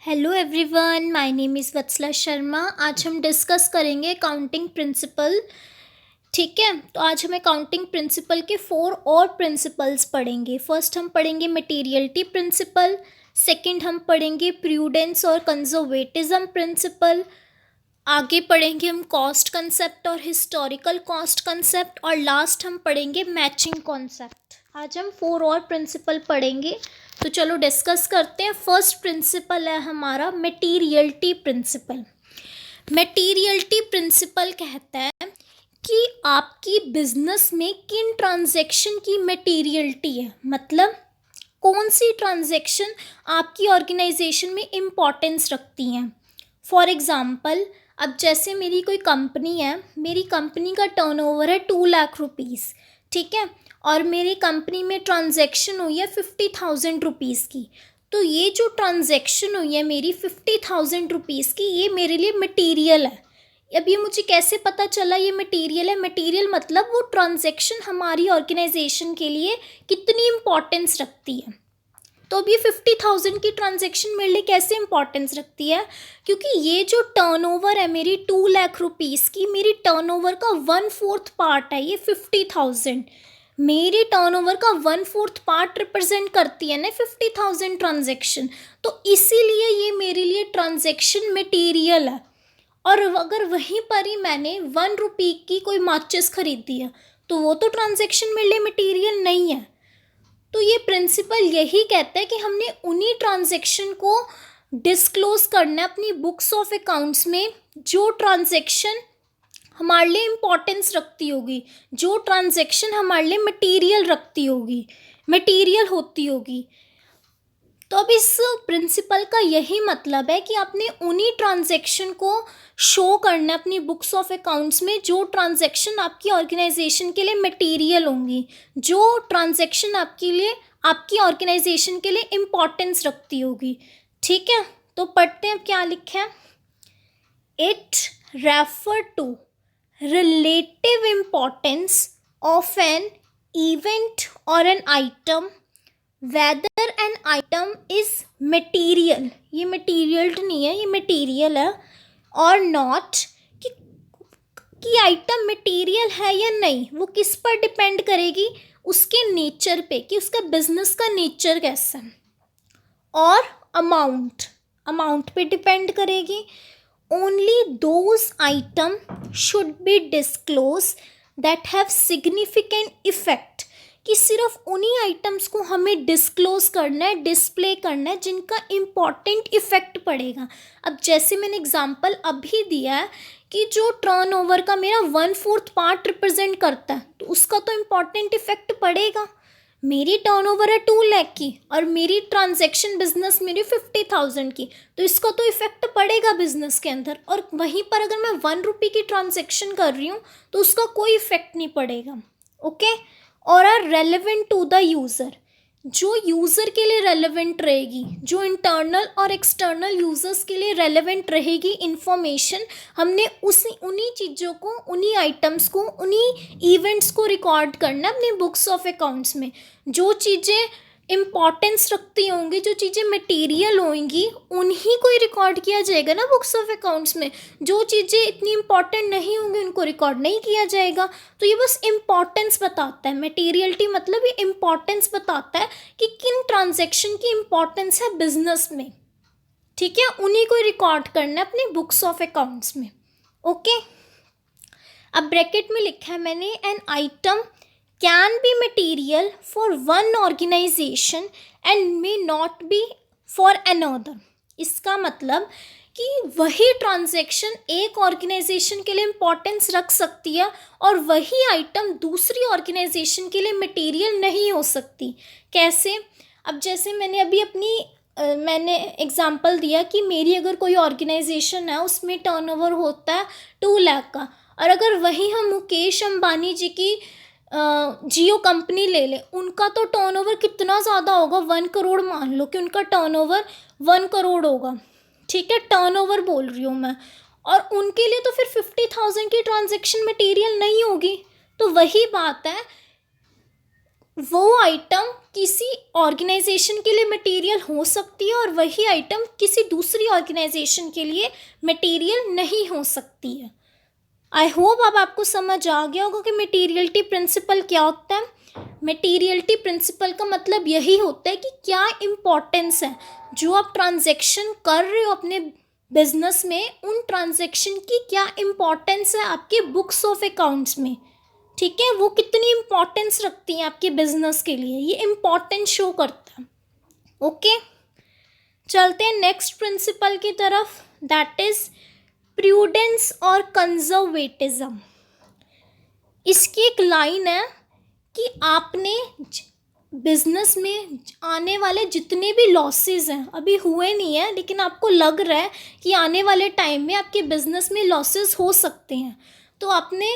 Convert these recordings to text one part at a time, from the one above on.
Hello everyone, my name is Vatsala Sharma. आज हम discuss करेंगे अकाउंटिंग प्रिंसिपल। ठीक है, तो आज हम अकाउंटिंग प्रिंसिपल के 4 और प्रिंसिपल्स पढ़ेंगे। फर्स्ट हम पढ़ेंगे मटेरियलिटी प्रिंसिपल, सेकंड हम पढ़ेंगे प्रूडेंस और कंजर्वेटिज्म प्रिंसिपल, आगे पढ़ेंगे हम कॉस्ट कंसेप्ट और हिस्टोरिकल कॉस्ट कंसेप्ट, और लास्ट हम पढ़ेंगे मैचिंग कॉन्सेप्ट। आज हम 4 और प्रिंसिपल पढ़ेंगे, तो चलो डिस्कस करते हैं। फर्स्ट प्रिंसिपल है हमारा मटेरियलिटी प्रिंसिपल। मटेरियलिटी प्रिंसिपल कहता है कि आपकी बिजनेस में किन ट्रांजैक्शन की मटेरियलिटी है, मतलब कौन सी ट्रांजैक्शन आपकी ऑर्गेनाइजेशन में इम्पॉर्टेंस रखती हैं। फॉर एग्ज़ाम्पल, अब जैसे मेरी कोई कंपनी है, मेरी कंपनी का टर्नओवर है 2 लाख रुपीज़, ठीक है, और मेरी कंपनी में ट्रांजैक्शन हुई है 50,000 रुपीज़ की। तो ये जो ट्रांजैक्शन हुई है मेरी 50,000 रुपीज़ की, ये मेरे लिए मटेरियल है। अब ये मुझे कैसे पता चला ये मटेरियल है? मटेरियल मतलब वो ट्रांजैक्शन हमारी ऑर्गेनाइजेशन के लिए कितनी इम्पोर्टेंस रखती है। तो अब ये 50,000 की ट्रांजैक्शन मेरे लिए कैसे इंपॉर्टेंस रखती है? क्योंकि ये जो टर्नओवर है मेरी 2 लाख रुपीज़ की, मेरी टर्नओवर का 1/4 पार्ट है ये 50,000। मेरी टर्नओवर का 1/4 पार्ट रिप्रेजेंट करती है ना 50,000 ट्रांजैक्शन। तो इसीलिए ये मेरे लिए ट्रांजैक्शन मटेरियल है। और अगर वहीं पर ही मैंने 1 रुपये की कोई माचिस खरीदी है, तो वो तो ट्रांजैक्शन मेरे लिए मटेरियल नहीं है। तो ये प्रिंसिपल यही कहता है कि हमने उन्हीं ट्रांजैक्शन को डिस्क्लोज करना है अपनी बुक्स ऑफ अकाउंट्स में जो ट्रांजैक्शन हमारे लिए इम्पोर्टेंस रखती होगी, जो ट्रांजैक्शन हमारे लिए मटेरियल रखती होगी, मटेरियल होती होगी। तो अब इस प्रिंसिपल का यही मतलब है कि आपने उन्हीं ट्रांजैक्शन को शो करना है अपनी बुक्स ऑफ अकाउंट्स में जो ट्रांजैक्शन आपकी ऑर्गेनाइजेशन के लिए मटेरियल होंगी, जो ट्रांजैक्शन आपकी ऑर्गेनाइजेशन के लिए इम्पोर्टेंस रखती होगी। ठीक है, तो पढ़ते हैं क्या लिखा है। It refer to relative importance of an event और an item whether an item is material, ये मटीरियल नहीं है, ये मटीरियल है, और नॉट कि आइटम मटीरियल है या नहीं, वो किस पर डिपेंड करेगी? उसके नेचर पे, कि उसका बिजनेस का नेचर कैसा है। और अमाउंट पे डिपेंड करेगी। Only those item should be disclose that have significant effect, कि सिर्फ उन्हीं आइटम्स को हमें डिस्क्लोज करना है, डिस्प्ले करना है जिनका इम्पॉर्टेंट इफेक्ट पड़ेगा। अब जैसे मैंने एग्जांपल अभी दिया है कि जो टर्नओवर का मेरा 1/4 पार्ट रिप्रेजेंट करता है, तो उसका तो इम्पॉर्टेंट इफेक्ट पड़ेगा। मेरी टर्नओवर है 2 लाख की और मेरी ट्रांजैक्शन बिजनेस मेरी 50,000 की, तो इसका तो इफेक्ट पड़ेगा बिजनेस के अंदर। और वहीं पर अगर मैं 1 रुपये की ट्रांजैक्शन कर रही हूँ तो उसका कोई इफेक्ट नहीं पड़ेगा। ओके, और are relevant to the user, जो यूज़र के लिए रेलेवेंट रहेगी, जो इंटरनल और एक्सटर्नल यूज़र्स के लिए रेलेवेंट रहेगी इंफॉर्मेशन, हमने उन्हीं चीज़ों को, उन्हीं आइटम्स को, उन्हीं इवेंट्स को रिकॉर्ड करना अपनी बुक्स ऑफ अकाउंट्स में। जो चीज़ें इम्पॉर्टेंस रखती होंगी, जो चीज़ें मटेरियल होंगी, उन्हीं को ही रिकॉर्ड किया जाएगा ना बुक्स ऑफ अकाउंट्स में। जो चीज़ें इतनी इम्पॉर्टेंट नहीं होंगी उनको रिकॉर्ड नहीं किया जाएगा। तो ये बस इम्पॉर्टेंस बताता है, मटेरियलिटी मतलब ये इम्पॉर्टेंस बताता है कि किन ट्रांजैक्शन की इम्पॉर्टेंस है बिजनेस में। ठीक है, उन्हीं को रिकॉर्ड करना है अपनी बुक्स ऑफ अकाउंट्स में। ओके, अब ब्रैकेट में लिखा है मैंने, an item can be material for one organization and may not be for another। इसका मतलब कि वही ट्रांजैक्शन एक ऑर्गेनाइजेशन के लिए इम्पोर्टेंस रख सकती है और वही आइटम दूसरी ऑर्गेनाइजेशन के लिए मटेरियल नहीं हो सकती। कैसे? अब जैसे मैंने अभी मैंने एग्जांपल दिया कि मेरी अगर कोई ऑर्गेनाइजेशन है उसमें टर्नओवर होता है 2 लाख का, और अगर वही हम मुकेश अंबानी जी की जियो कंपनी ले लें, उनका तो टर्नओवर कितना ज़्यादा होगा, 1 करोड़, मान लो कि उनका टर्नओवर 1 करोड़ होगा। ठीक है, टर्नओवर बोल रही हूँ मैं, और उनके लिए तो फिर 50,000 की ट्रांजैक्शन मटेरियल नहीं होगी। तो वही बात है, वो आइटम किसी ऑर्गेनाइजेशन के लिए मटेरियल हो सकती है और वही आइटम किसी दूसरी ऑर्गेनाइजेशन के लिए मटेरियल नहीं हो सकती है। आई होप अब आपको समझ आ गया होगा कि मटेरियलिटी प्रिंसिपल क्या होता है। मटेरियलिटी प्रिंसिपल का मतलब यही होता है कि क्या इम्पोर्टेंस है जो आप ट्रांजैक्शन कर रहे हो अपने बिजनेस में, उन ट्रांजैक्शन की क्या इम्पोर्टेंस है आपके बुक्स ऑफ अकाउंट्स में। ठीक है, वो कितनी इम्पोर्टेंस रखती हैं आपके बिजनेस के लिए, ये इम्पोर्टेंस शो करता है। ओके, चलते हैं नेक्स्ट प्रिंसिपल की तरफ, दैट इज प्रूडेंस और कंजर्वेटिज्म। इसकी एक लाइन है कि आपने बिजनेस में आने वाले जितने भी लॉसेस हैं, अभी हुए नहीं है लेकिन आपको लग रहा है कि आने वाले टाइम में आपके बिजनेस में लॉसेस हो सकते हैं, तो आपने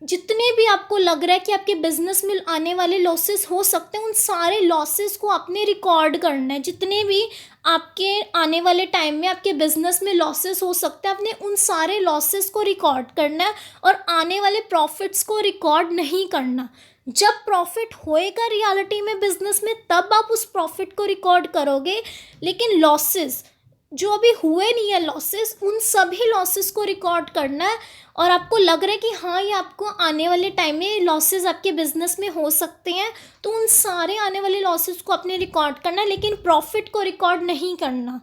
जितने भी आपको लग रहा है कि आपके बिजनेस में आने वाले लॉसेस हो सकते हैं, उन सारे लॉसेस को आपने रिकॉर्ड करना है। जितने भी आपके आने वाले टाइम में आपके बिजनेस में लॉसेस हो सकते हैं, आपने उन सारे लॉसेस को रिकॉर्ड करना है और आने वाले प्रॉफिट्स को रिकॉर्ड नहीं करना। जब प्रॉफिट होएगा रियलिटी में बिजनेस में, तब आप उस प्रॉफिट को रिकॉर्ड करोगे, लेकिन लॉसेस जो अभी हुए नहीं है लॉसेस, उन सभी लॉसेस को रिकॉर्ड करना है। और आपको लग रहा है कि हाँ, ये आपको आने वाले टाइम में लॉसेस आपके बिजनेस में हो सकते हैं, तो उन सारे आने वाले लॉसेस को अपने रिकॉर्ड करना है, लेकिन प्रॉफिट को रिकॉर्ड नहीं करना।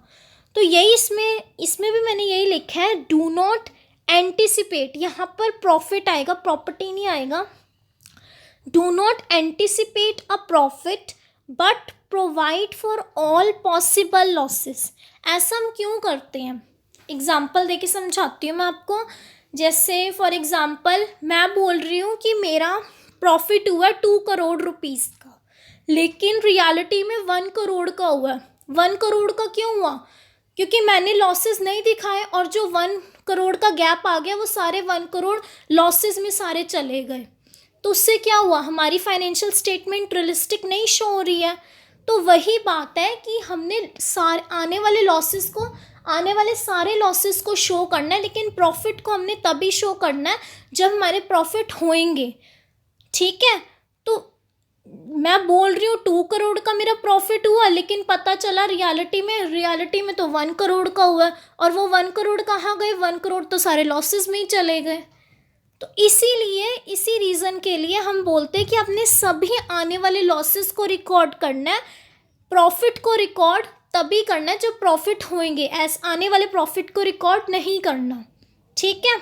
तो यही इसमें भी मैंने यही लिखा है, डू नॉट एंटिसिपेट। यहाँ पर प्रॉफिट आएगा, प्रॉपर्टी नहीं आएगा। Do not anticipate a profit but provide for all possible losses. ऐसा हम क्यों करते हैं, एग्जाम्पल देके समझाती हूँ मैं आपको। जैसे फॉर एग्ज़ाम्पल मैं बोल रही हूँ कि मेरा प्रॉफिट हुआ 2 करोड़ रुपीज़ का, लेकिन रियलिटी में 1 करोड़ का हुआ। 1 करोड़ का क्यों हुआ? क्योंकि मैंने लॉसेस नहीं दिखाए और जो 1 करोड़ का गैप आ गया वो सारे 1 करोड़ लॉसेस में सारे चले गए। तो उससे क्या हुआ, हमारी फाइनेंशियल स्टेटमेंट रियलिस्टिक नहीं शो हो रही है। तो वही बात है कि हमने आने वाले सारे लॉसेस को शो करना है, लेकिन प्रॉफिट को हमने तभी शो करना है जब हमारे प्रॉफिट होंगे। ठीक है, तो मैं बोल रही हूँ 2 करोड़ का मेरा प्रॉफिट हुआ, लेकिन पता चला रियलिटी में तो 1 करोड़ का हुआ, और वो 1 करोड़ कहाँ गए? 1 करोड़ तो सारे लॉसेस में ही चले गए। तो इसीलिए इसी रीज़न के लिए हम बोलते हैं कि अपने सभी आने वाले लॉसेस को रिकॉर्ड करना है, प्रॉफिट को रिकॉर्ड तभी करना है जब प्रॉफिट होंगे, आने वाले प्रॉफिट को रिकॉर्ड नहीं करना। ठीक है,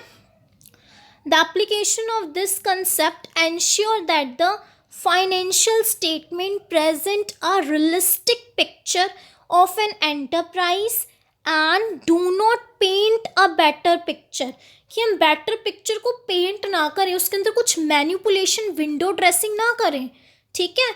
the application of this concept ensure that the financial statement present a realistic picture of an enterprise and do not paint a better picture. कि हम बेटर पिक्चर को पेंट ना करें, उसके अंदर कुछ मैनिपुलेशन, विंडो ड्रेसिंग ना करें। ठीक है,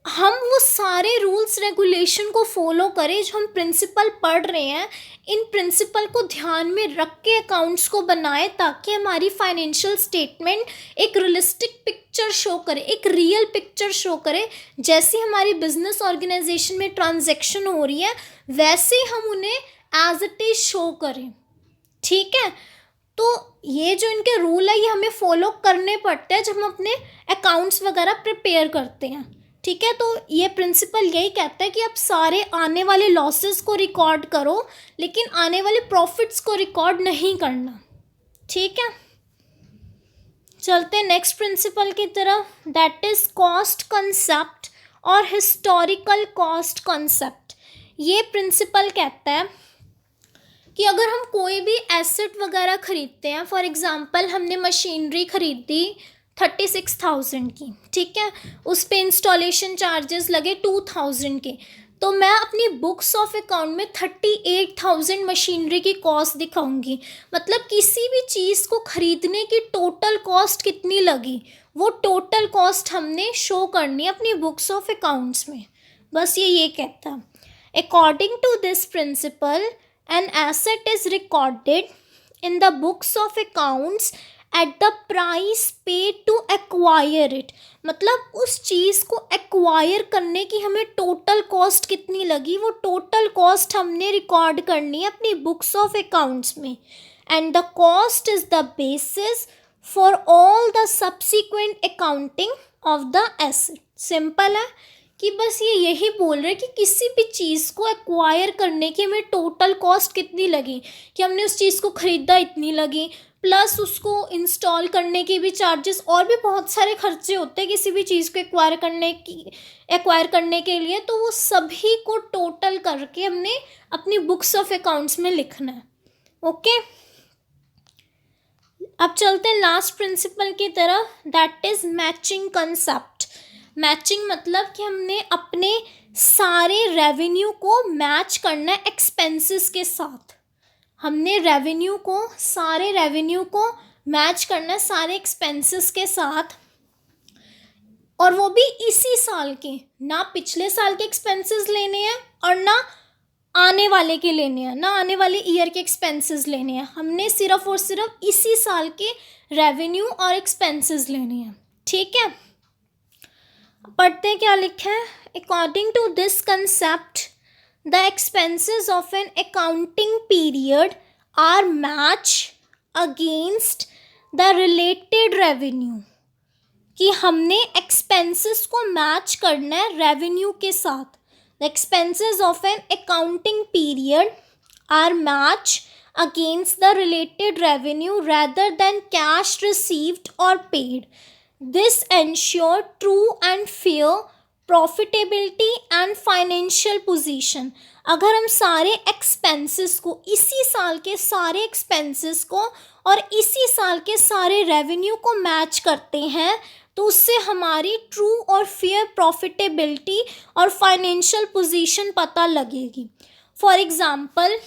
हम वो सारे रूल्स रेगुलेशन को फॉलो करें जो हम प्रिंसिपल पढ़ रहे हैं। इन प्रिंसिपल को ध्यान में रख के अकाउंट्स को बनाएं, ताकि हमारी फाइनेंशियल स्टेटमेंट एक रियलिस्टिक पिक्चर शो करे, एक रियल पिक्चर शो करे। जैसे हमारी बिजनेस ऑर्गेनाइजेशन में ट्रांजैक्शन हो रही है, वैसे हम उन्हें एज इट इज शो करें। ठीक है, तो ये जो इनके रूल है ये हमें फॉलो करने पड़ते हैं जब हम अपने अकाउंट्स वगैरह प्रिपेयर करते हैं। ठीक है, तो ये प्रिंसिपल यही कहता है कि आप सारे आने वाले लॉसेस को रिकॉर्ड करो, लेकिन आने वाले प्रॉफिट्स को रिकॉर्ड नहीं करना। ठीक है, चलते हैं नेक्स्ट प्रिंसिपल की तरफ, दैट इज कॉस्ट कंसेप्ट और हिस्टोरिकल कॉस्ट कंसेप्ट। ये प्रिंसिपल कहता है कि अगर हम कोई भी एसेट वगैरह ख़रीदते हैं, फॉर एग्ज़ाम्पल हमने मशीनरी ख़रीदी 36,000 की, ठीक है, उस पे इंस्टॉलेशन चार्जेस लगे 2,000 के, तो मैं अपनी बुक्स ऑफ अकाउंट में 38,000 मशीनरी की कॉस्ट दिखाऊंगी। मतलब किसी भी चीज़ को ख़रीदने की टोटल कॉस्ट कितनी लगी, वो टोटल कॉस्ट हमने शो करनी है अपनी बुक्स ऑफ अकाउंट्स में। बस ये कहता है, according to this principle an asset is recorded in the books of accounts at the price paid to acquire it। मतलब उस चीज़ को एक्वायर करने की हमें टोटल कॉस्ट कितनी लगी, वो टोटल कॉस्ट हमने रिकॉर्ड करनी है अपनी बुक्स ऑफ अकाउंट्स में। And the cost is the basis for all the subsequent accounting of the asset. Simple है कि बस ये यही बोल रहे हैं कि किसी भी चीज़ को एक्वायर करने की हमें टोटल कॉस्ट कितनी लगी, कि हमने उस चीज़ को ख़रीदा इतनी लगी, प्लस उसको इंस्टॉल करने के भी चार्जेस, और भी बहुत सारे खर्चे होते हैं किसी भी चीज़ को एक्वायर करने के लिए, तो वो सभी को टोटल करके हमने अपनी बुक्स ऑफ अकाउंट्स में लिखना है। ओके, अब चलते हैं लास्ट प्रिंसिपल की तरफ, that is matching concept. Matching मतलब कि हमने अपने सारे रेवेन्यू को मैच करना है एक्सपेंसेस के साथ। हमने सारे रेवेन्यू को मैच करना है सारे एक्सपेंसेस के साथ, और वो भी इसी साल के, ना पिछले साल के एक्सपेंसेस लेने हैं और ना आने वाले के लेने हैं, ना आने वाले ईयर के एक्सपेंसेस लेने हैं। हमने सिर्फ और सिर्फ इसी साल के रेवेन्यू और एक्सपेंसेस लेने हैं। ठीक है, पढ़ते हैं क्या लिखा है। According to this concept the expenses of an accounting period are match against the related revenue, कि हमने एक्सपेंसेस को मैच करना है रेवेन्यू के साथ। The expenses of an accounting period are match against the related revenue rather than cash received or paid. This ensure true and fair profitability and financial position. अगर हम सारे एक्सपेंसेस को, इसी साल के सारे एक्सपेंसेस को और इसी साल के सारे रेवेन्यू को मैच करते हैं, तो उससे हमारी ट्रू और फेयर प्रॉफिटेबिलिटी और फाइनेंशियल पोजीशन पता लगेगी। For example,